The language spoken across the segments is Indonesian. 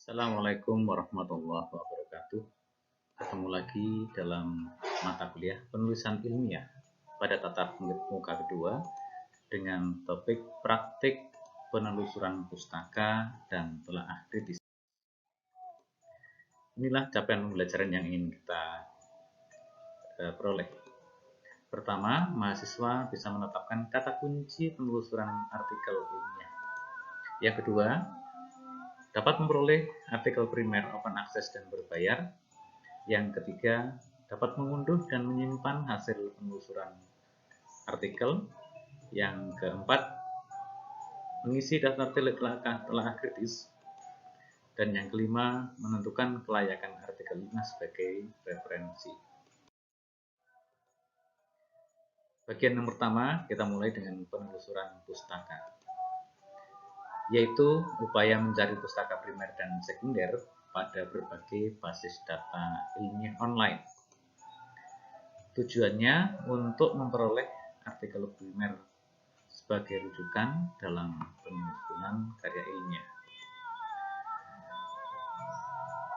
Assalamualaikum warahmatullahi wabarakatuh. Ketemu lagi dalam mata kuliah penulisan ilmiah pada tatap muka kedua dengan topik praktik penelusuran pustaka dan telaah kritis. Inilah capaian pembelajaran yang ingin kita peroleh. Pertama, mahasiswa bisa menetapkan kata kunci penelusuran artikel ilmiah. Yang kedua, dapat memperoleh artikel primer open access dan berbayar. Yang ketiga, dapat mengunduh dan menyimpan hasil penelusuran artikel. Yang keempat, mengisi daftar telaah kritis. Dan yang kelima, menentukan kelayakan artikel ini sebagai referensi. Bagian yang pertama, kita mulai dengan penelusuran pustaka, yaitu upaya mencari pustaka primer dan sekunder pada berbagai basis data ilmiah online. Tujuannya untuk memperoleh artikel primer sebagai rujukan dalam penyusunan karya ilmiah.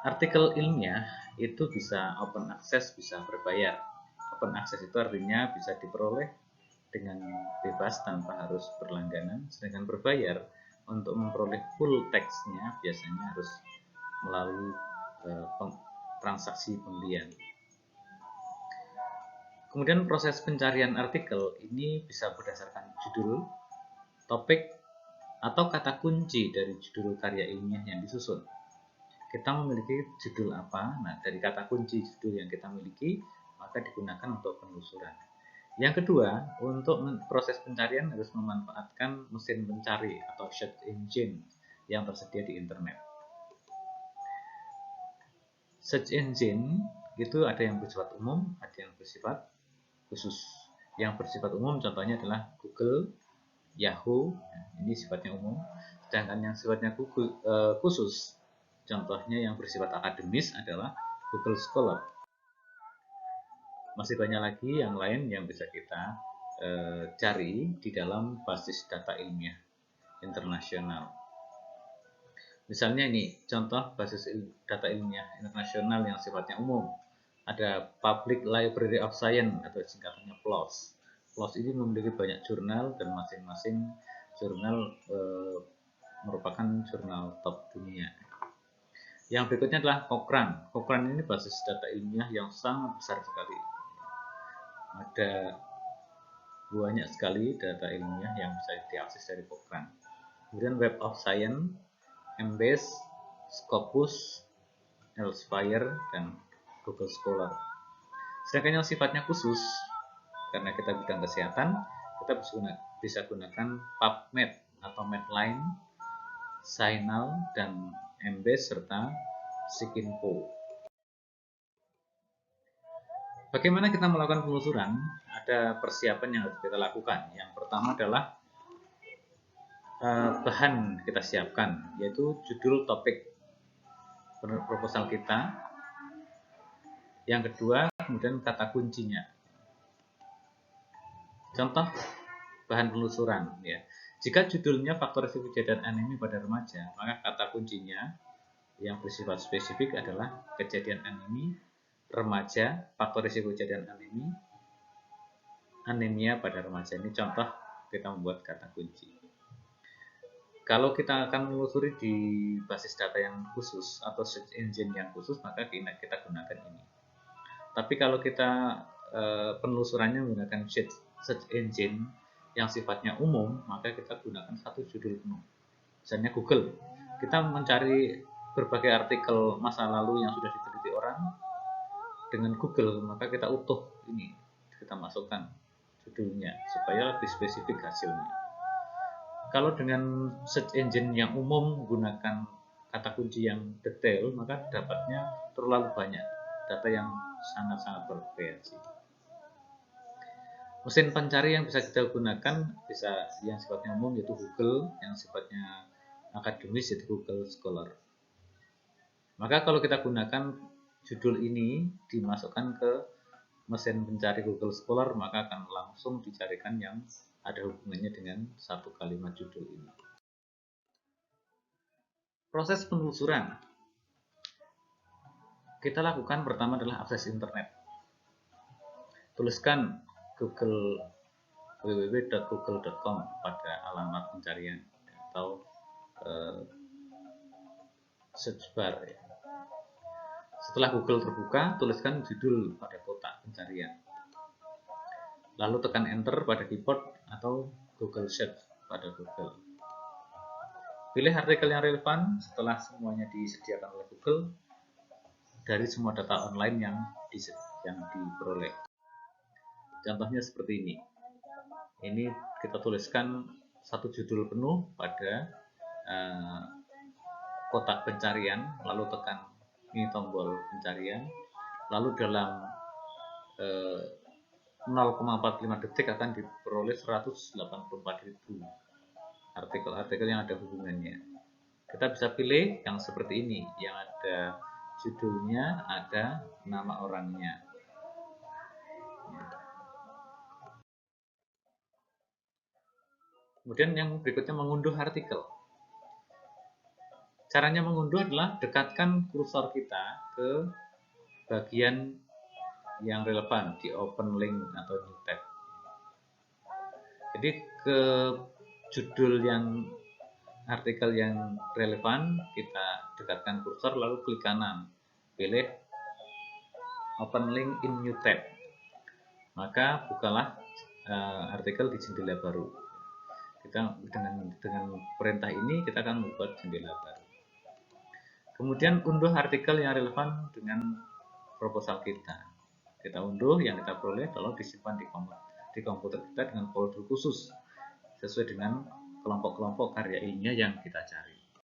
Artikel ilmiah itu bisa open access, bisa berbayar. Open access itu artinya bisa diperoleh dengan bebas tanpa harus berlangganan, sedangkan berbayar untuk memperoleh full teksnya biasanya harus melalui transaksi pembelian. Kemudian proses pencarian artikel ini bisa berdasarkan judul, topik, atau kata kunci dari judul karya ilmiah yang disusun. Kita memiliki judul apa? Nah, dari kata kunci judul yang kita miliki, maka digunakan untuk penelusuran. Yang kedua, untuk proses pencarian harus memanfaatkan mesin pencari atau search engine yang tersedia di internet. Search engine itu ada yang bersifat umum, ada yang bersifat khusus. Yang bersifat umum contohnya adalah Google, Yahoo, ini sifatnya umum. Sedangkan yang sifatnya khusus, contohnya yang bersifat akademis adalah Google Scholar. Masih banyak lagi yang lain yang bisa kita cari di dalam basis data ilmiah internasional. Misalnya ini contoh basis data ilmiah internasional yang sifatnya umum. Ada Public Library of Science atau singkatannya PLOS. PLOS ini memiliki banyak jurnal dan masing-masing jurnal merupakan jurnal top dunia. Yang berikutnya adalah Cochrane. Cochrane ini basis data ilmiah yang sangat besar sekali. Ada banyak sekali data ilmiah yang bisa diakses dari Cochrane. Kemudian Web of Science, Embase, Scopus, Elsevier, dan Google Scholar. Sedangkan yang sifatnya khusus, karena kita bidang kesehatan, kita bisa gunakan PubMed atau Medline, Signal, dan Embase, serta Psycinfo. Bagaimana kita melakukan penelusuran? Ada persiapan yang harus kita lakukan. Yang pertama adalah bahan kita siapkan, yaitu judul topik proposal kita. Yang kedua, kemudian kata kuncinya. Contoh bahan penelusuran, ya. Jika judulnya faktor risiko kejadian anemia pada remaja, maka kata kuncinya yang bersifat spesifik adalah kejadian anemia remaja, faktor risiko kejadian anemia pada remaja. Ini contoh kita membuat kata kunci. Kalau kita akan menelusuri di basis data yang khusus atau search engine yang khusus, maka kita gunakan ini. Tapi kalau kita penelusurannya menggunakan search engine yang sifatnya umum, maka kita gunakan satu judul penuh. Misalnya Google, kita mencari berbagai artikel masa lalu yang sudah diteliti orang dengan Google, maka kita utuh ini, kita masukkan judulnya supaya lebih spesifik hasilnya. Kalau dengan search engine yang umum menggunakan kata kunci yang detail, maka dapatnya terlalu banyak data yang sangat-sangat bervariasi. Mesin pencari yang bisa kita gunakan bisa yang sifatnya umum yaitu Google, yang sifatnya akademis yaitu Google Scholar. Maka kalau kita gunakan judul ini dimasukkan ke mesin pencari Google Scholar, maka akan langsung dicarikan yang ada hubungannya dengan satu kalimat judul ini. Proses penelusuran. kita lakukan pertama adalah akses internet. Tuliskan Google www.google.com pada alamat pencarian atau search bar. Setelah Google terbuka, tuliskan judul pada kotak pencarian. Lalu tekan enter pada keyboard atau Google Search pada Google. Pilih artikel yang relevan setelah semuanya disediakan oleh Google dari semua data online yang diperoleh. Contohnya seperti ini. Ini kita tuliskan satu judul penuh pada kotak pencarian, lalu tekan ini tombol pencarian, lalu dalam 0,45 detik akan diperoleh 184.000 artikel-artikel yang ada hubungannya. Kita bisa pilih yang seperti ini, yang ada judulnya, ada nama orangnya. Kemudian yang berikutnya mengunduh artikel. Caranya mengunduh adalah dekatkan kursor kita ke bagian yang relevan di open link atau new tab. Jadi ke judul yang artikel yang relevan kita dekatkan kursor lalu klik kanan, pilih open link in new tab, maka bukalah artikel di jendela baru. Kita dengan perintah ini kita akan membuat jendela baru. Kemudian unduh artikel yang relevan dengan proposal kita. Kita unduh yang kita peroleh lalu disimpan di komputer kita dengan folder khusus sesuai dengan kelompok-kelompok karya ilmiah yang kita cari.